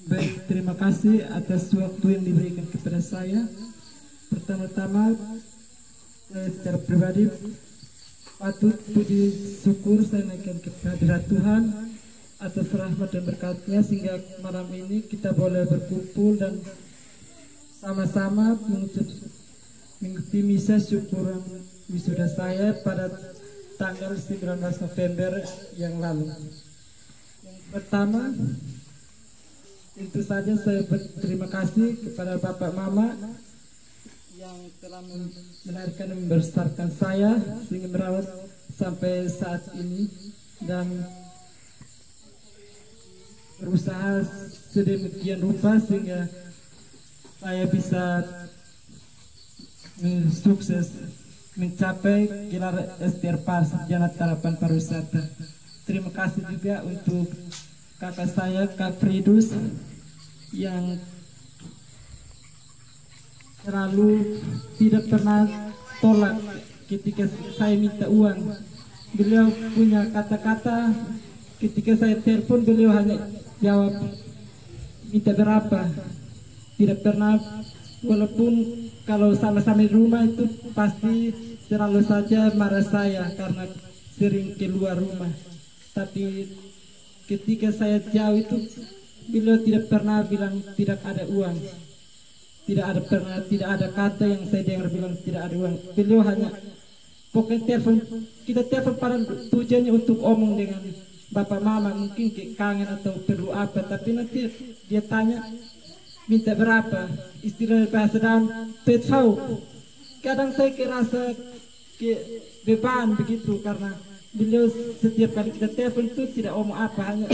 Baik, terima kasih atas waktu yang diberikan kepada saya. Pertama-tama, saya secara pribadi patut puji syukur saya naikkan kehadirat Tuhan atas rahmat dan berkatnya sehingga malam ini kita boleh berkumpul dan sama-sama mengikuti misa syukuran wisuda saya pada tanggal 19 November yang lalu. Yang pertama, tentu saja saya berterima kasih kepada Bapak Mama yang telah melahirkan dan membesarkan saya sehingga merawat sampai saat ini dan berusaha sedemikian rupa sehingga saya bisa sukses mencapai gelar STRPAR Sarjana Tarapan Pariwisata. Terima kasih juga untuk kakak saya, Kak Fridus, yang selalu tidak pernah tolak ketika saya minta uang. Beliau punya kata-kata ketika saya telepon, beliau hanya jawab minta berapa. Tidak pernah, walaupun kalau sama-sama di rumah itu pasti selalu saja marah saya karena sering keluar rumah. Tapi ketika saya jauh itu beliau tidak pernah bilang tidak ada uang. Tidak ada kata yang saya dengar bilang tidak ada uang. Beliau hanya pokoknya kita telepon pada tujuannya untuk omong dengan Bapak Mama, mungkin kangen atau perlu apa, tapi nanti dia tanya minta berapa, istilah bahasa daun petfau. Kadang saya kerasa beban begitu karena beliau setiap kali kita telepon itu tidak omong apa, hanya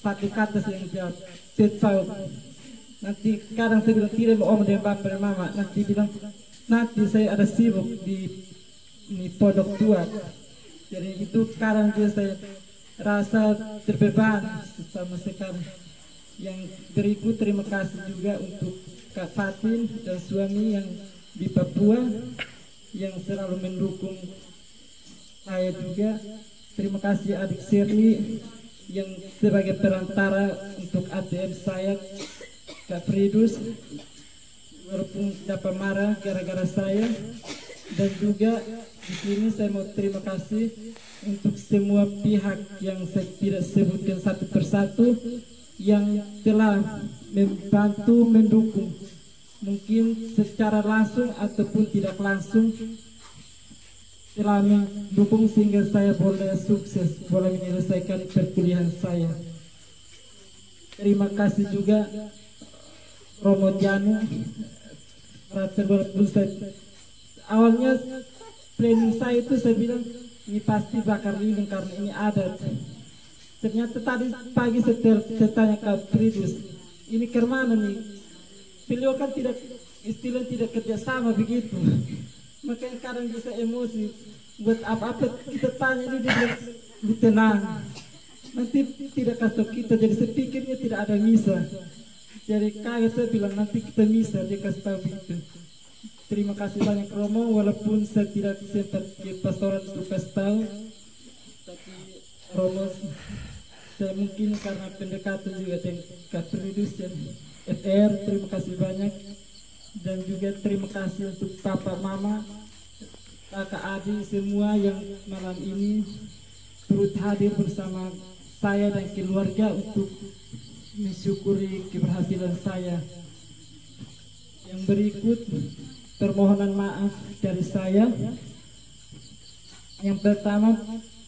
satu kata saya yang jawab petfau. Nanti kadang saya bilang tidak mau omong dengan Bapak dan Mama, nanti bilang nanti saya ada sibuk di pondok tua. Jadi itu kadang dia saya rasa terbeban sama sekali. Yang berikut terima kasih juga untuk Kak Fatin dan suami yang di Papua yang selalu mendukung saya juga. Terima kasih adik Shirley yang sebagai perantara untuk ATM saya, Kak Fridus, walaupun dapat marah gara-gara saya. Dan juga di sini saya mau terima kasih untuk semua pihak yang saya tidak sebutkan satu persatu yang telah membantu mendukung, mungkin secara langsung ataupun tidak langsung telah mendukung sehingga saya boleh sukses, boleh menyelesaikan perkuliahan saya. Terima kasih juga Romo Janu, walaupun saya awalnya planning saya itu saya bilang ini pasti bakar lilin karena ini adat. Ternyata tadi pagi saya tanya ke Fridus, ini kemana nih? Beliau kan tidak istilah tidak kerjasama begitu. Makanya kadang bisa emosi. Buat apa-apa kita tanya ini dia bilang tenang. Nanti tidak kasih kita, jadi saya pikirnya tidak ada misa. Jadi kaget saya bilang nanti kita misa, dia kasih tahu begitu. Terima kasih banyak Romo, walaupun saya tidak sempat di pastoran untuk kasih tahu, tapi Romo saya mungkin karena pendekatan juga dengan Kak Fridus dan FR, terima kasih banyak. Dan juga terima kasih untuk Papa Mama, kakak adik semua yang malam ini turut hadir bersama saya dan keluarga untuk mensyukuri keberhasilan saya. Yang berikut permohonan maaf dari saya. Yang pertama,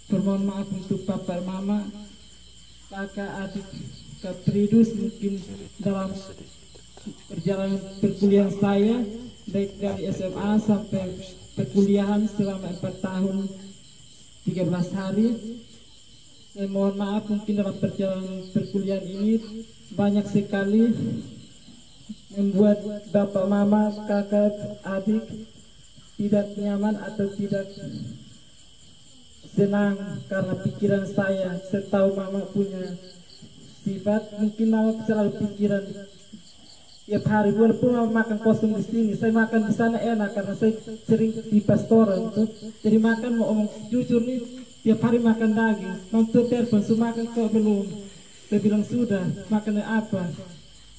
permohonan maaf untuk Papa Mama, kakak adik Kak Fridus, mungkin dalam perjalanan perkuliahan saya baik dari SMA sampai perkuliahan selama 4 tahun 13 hari. Saya mohon maaf mungkin dalam perjalanan perkuliahan ini banyak sekali membuat Bapak Mama, kakak adik tidak nyaman atau tidak senang karena pikiran saya. Saya tahu Mama punya sifat, mungkin Mama selalu pikiran tiap hari, walaupun Mama makan kosong di sini, saya makan di sana enak karena saya sering di pastoran tuh. Jadi makan mau omong jujur nih, tiap hari makan daging. Mantu telepon, "Su makan kok belum?" Saya bilang sudah. Makan apa?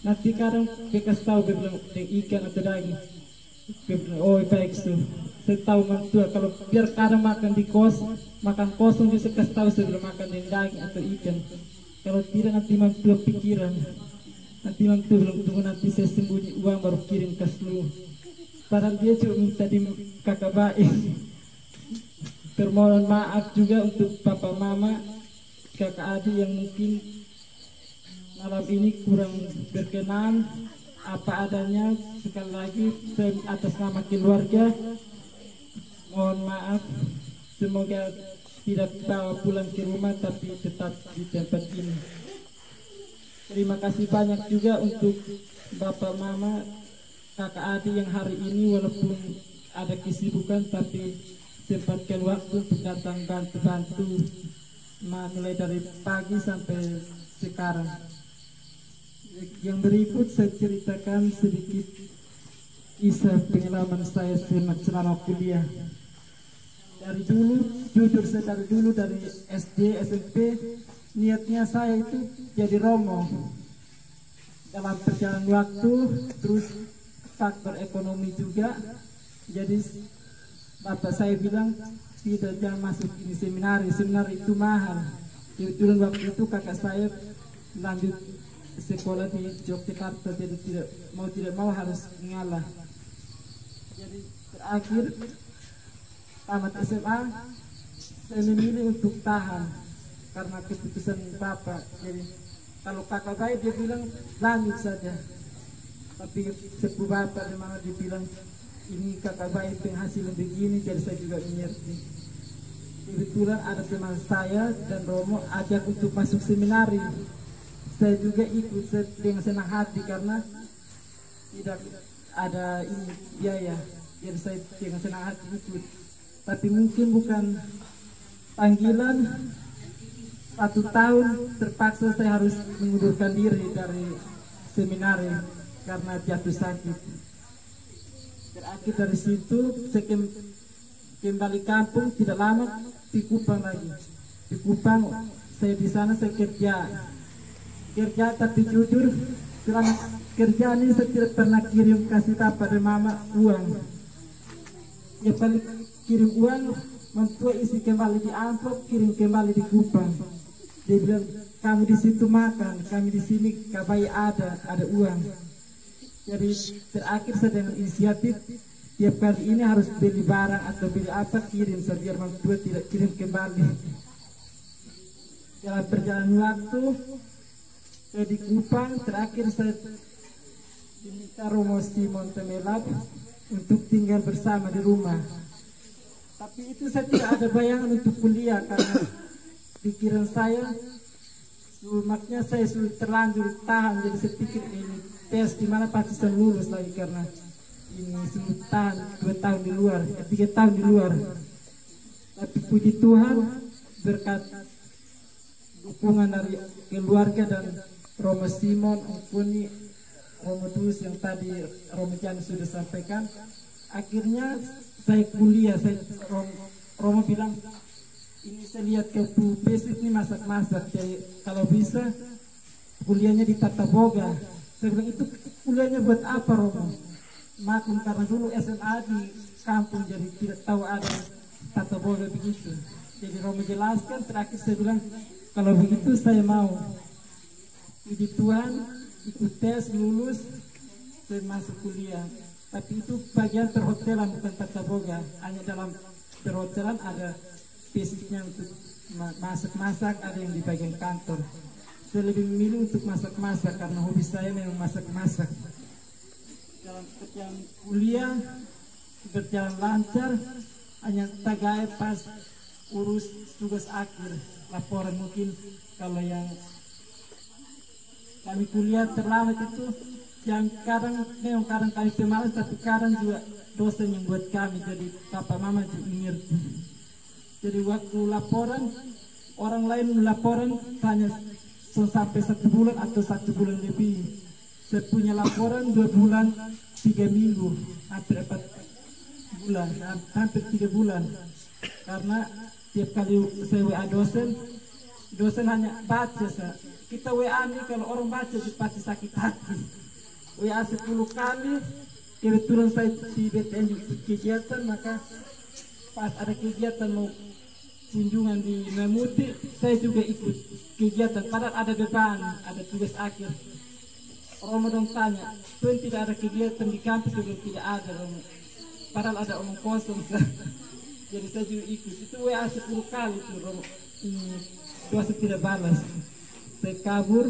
Nanti kadang bekas tahu dia bilang ikan atau daging. Dia bilang, oh baik tuh. Saya tahu mantua kalau biar kadang makan di kos, makan kosong dia kasih tahu sebelum makan daging atau ikan. Kalau tidak nanti mantua pikiran. Nanti mantua bilang tunggu nanti saya sembunyi uang baru kirim ke seluruh. Padahal dia cuma minta di kakak baik. Permohonan maaf juga untuk papa mama, kakak adik yang mungkin malam ini kurang berkenan apa adanya. Sekali lagi saya atas nama keluarga mohon maaf, semoga tidak bawa pulang ke rumah tapi tetap di tempat ini. Terima kasih banyak juga untuk bapak mama, kakak adik yang hari ini walaupun ada kesibukan tapi sempatkan waktu untuk datang bantu-bantu mulai dari pagi sampai sekarang. Yang berikut saya ceritakan sedikit kisah pengalaman saya selama kuliah. Dari dulu, jujur saya dari dulu dari SD, SMP, niatnya saya itu jadi romo. Dalam perjalanan waktu, terus faktor ekonomi juga, jadi bapak saya bilang tidak, jangan masuk ini seminar itu mahal. Dulu waktu itu kakak saya lanjut sekolah di Yogyakarta, jadi tidak mau harus ngalah. Jadi terakhir tamat SMA saya memilih untuk tahan karena keputusan bapak. Jadi kalau kakak baik dia bilang lanjut saja, tapi sepupu bapak di mana dia bilang ini kakak baik penghasilan begini, jadi saya juga mengerti. Kebetulan ada teman saya dan Romo ajak untuk masuk seminari. Saya juga ikut dengan senang hati karena tidak ada ini biaya, jadi saya dengan senang hati ikut. Tapi mungkin bukan panggilan, 1 tahun terpaksa saya harus mengundurkan diri dari seminari karena jatuh sakit. Terakhir dari situ saya kembali kampung, tidak lama di Kupang lagi. Di Kupang saya di sana saya kerja tapi jujur selama kerja ini saya tidak pernah kirim kasih tahu pada mama uang. Ya paling kirim uang mentua isi kembali di amplop, kirim kembali di Kupang. Dia bilang kamu di situ makan, kami di sini kabai ada uang. Jadi terakhir saya dengan inisiatif tiap kali ini harus beli barang atau beli apa kirim saja biar mentua tidak kirim kembali. Dalam perjalanan waktu saya di Kupang, terakhir saya diminta Romo Simon Temelap untuk tinggal bersama di rumah. Tapi itu saya tidak ada bayangan untuk kuliah karena pikiran saya makanya saya sudah terlanjur tahan, jadi saya pikir ini tes di mana pasti saya lulus lagi karena ini sudah tahan 2 tahun di luar, 3 tahun di luar. Tapi puji Tuhan berkat dukungan dari keluarga dan Romo Simon maupun Romo Dus yang tadi Romo Jan sudah sampaikan, akhirnya saya kuliah. Romo bilang ini saya lihat ke basic ini masak-masak, jadi kalau bisa kuliahnya di Tata Boga. Saya bilang itu kuliahnya buat apa Romo? Maklum karena dulu SMA di kampung jadi tidak tahu ada Tata Boga begitu. Jadi Romo jelaskan, terakhir saya bilang kalau begitu saya mau. Puji Tuhan ikut tes lulus, saya masuk kuliah. Tapi itu bagian perhotelan bukan Tata Boga, hanya dalam perhotelan ada basicnya untuk masak-masak, ada yang di bagian kantor. Saya lebih memilih untuk masak-masak karena hobi saya memang masak-masak. Dalam perjalanan kuliah berjalan lancar, hanya tagay pas urus tugas akhir laporan. Mungkin kalau yang kami kuliah terlambat itu yang kadang kami pemalas, tapi kadang juga dosen yang buat kami, jadi papa mama juga mengerti. Jadi waktu laporan, orang lain laporan hanya sampai 1 bulan atau 1 bulan lebih. Saya punya laporan 2 bulan 3 minggu, hampir 4 bulan, hampir 3 bulan. Karena tiap kali saya WA dosen, dosen hanya baca kita WA nih, kalau orang baca pasti sakit hati. WA 10 kali, kebetulan saya di BTN kegiatan, maka pas ada kegiatan mau kunjungan di Memuti, saya juga ikut kegiatan, padahal ada beban, ada tugas akhir. Romo dong tanya, Tuhan tidak ada kegiatan di kampus, juga tidak ada Romo, padahal ada omong kosong. Jadi saya juga ikut, itu WA 10 kali tuh Romo, dosen tidak balas. Saya kabur,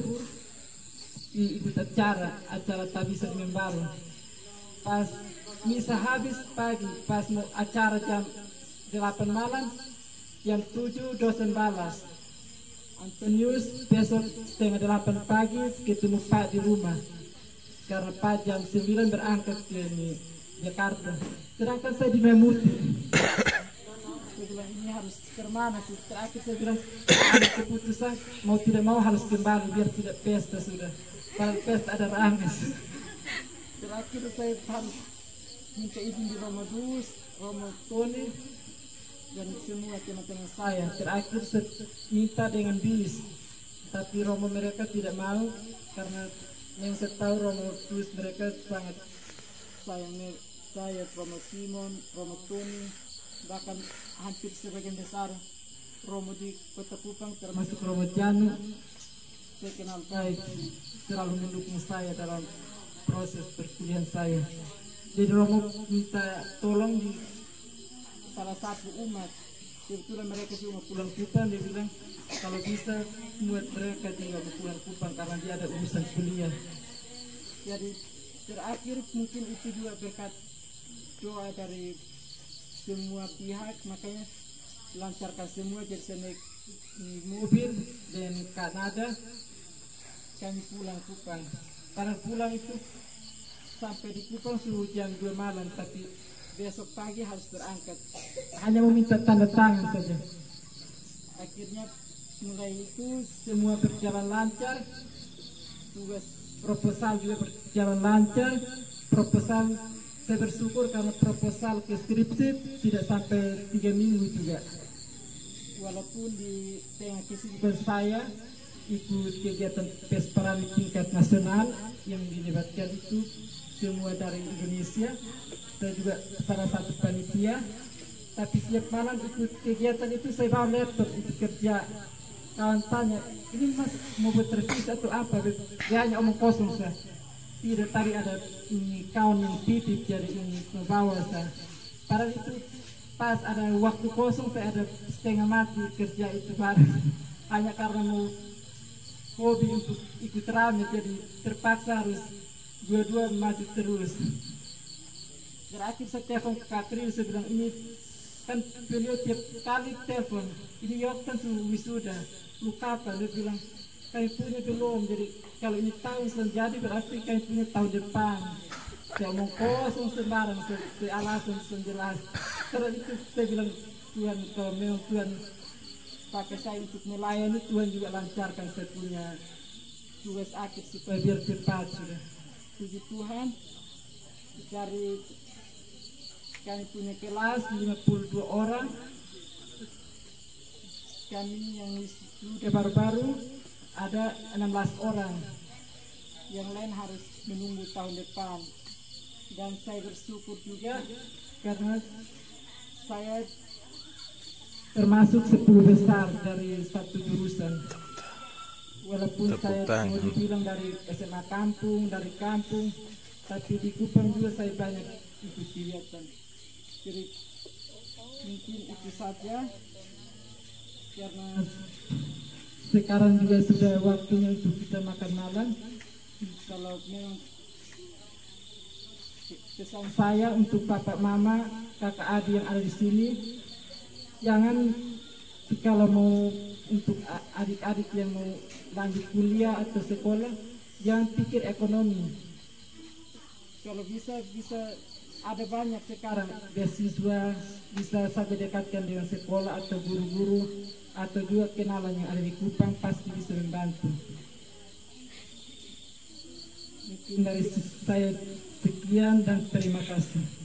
ikut acara tak bisa membalas. Pas misa habis pagi, pas mau acara jam 8 malam, jam 7 dosen balas. Antonius besok setengah 8 pagi ketemu Pak di rumah, karena Pak jam 9 berangkat ke Jakarta, sedangkan saya di Memuti. Saya bilang ini harus kemana sih? Terakhir saya bilang ada keputusan mau tidak mau harus kembali biar tidak pesta sudah. Kalau pesta ada rangas. Terakhir saya harus minta izin di Romo Dus, Romo Tony, dan semua teman-teman saya. Terakhir saya minta dengan bis, tapi Romo mereka tidak mau karena yang saya tahu Romo Dus mereka sangat sayang saya, Romo Simon, Romo Tony, bahkan hampir sebagian besar Romo di Kota Kupang termasuk Romo Janu saya kenal baik, selalu mendukung saya dalam proses perkuliahan saya. Jadi Romo minta tolong di salah satu umat, kebetulan mereka cuma pulang Kupang, dia bilang kalau bisa buat mereka juga pulang Kupang karena dia ada urusan kuliah. Jadi terakhir mungkin itu juga berkat doa dari semua pihak, makanya lancarkan semua. Jadi saya naik mobil dan Kanada, kami pulang Kupang. Karena pulang itu sampai di Kupang sudah jam 2 malam, tapi besok pagi harus berangkat. Hanya meminta tanda tangan saja. Akhirnya mulai itu semua berjalan lancar, tugas proposal juga berjalan lancar. Proposal saya bersyukur karena proposal ke skripsi tidak sampai 3 minggu juga. Walaupun di tengah kesibukan saya ikut kegiatan Pesparani tingkat nasional yang dilibatkan itu semua dari Indonesia, saya juga salah satu panitia. Tapi tiap malam ikut kegiatan itu saya bawa laptop untuk kerja. Kawan tanya, ini mas mau buat revisi atau apa? Dia hanya omong kosong saya. Tidak, tadi ada kawan yang titip jadi ini membawa saya. Padahal itu pas ada waktu kosong saya ada setengah mati kerja itu bareng. Hanya karena mau hobi untuk ikut rame, jadi terpaksa harus dua-dua maju terus. Terakhir saya telepon ke Katri, saya bilang ini kan beliau tiap kali telepon, ini Yok kan wisuda, lu kapan? Dia bilang kami punya belum, jadi kalau ini tahun jadi berarti kami punya tahun depan. Saya omong kosong sembarang, saya alasan jelas. Terus itu saya bilang Tuhan, kalau memang Tuhan pakai saya untuk melayani, Tuhan juga lancarkan saya punya tugas akhir supaya biar cepat sudah. Puji Tuhan, dari kami punya kelas 52 orang, kami yang sudah baru-baru ada 16 orang, yang lain harus menunggu tahun depan. Dan saya bersyukur juga karena saya termasuk 10 besar dari satu jurusan. Walaupun saya mau dibilang dari SMA kampung, dari kampung, tapi di Kupang juga saya banyak ikut kegiatan. Jadi mungkin itu saja, karena sekarang juga sudah waktunya untuk kita makan malam. Kalau memang pesan saya untuk bapak mama, kakak adik yang ada di sini, jangan kalau mau untuk adik-adik yang mau lanjut kuliah atau sekolah, jangan pikir ekonomi. Kalau bisa ada banyak sekarang beasiswa, bisa saja dekatkan dengan sekolah atau guru-guru atau juga kenalan yang ada di Kupang, pasti bisa membantu. Mungkin dari saya sekian dan terima kasih.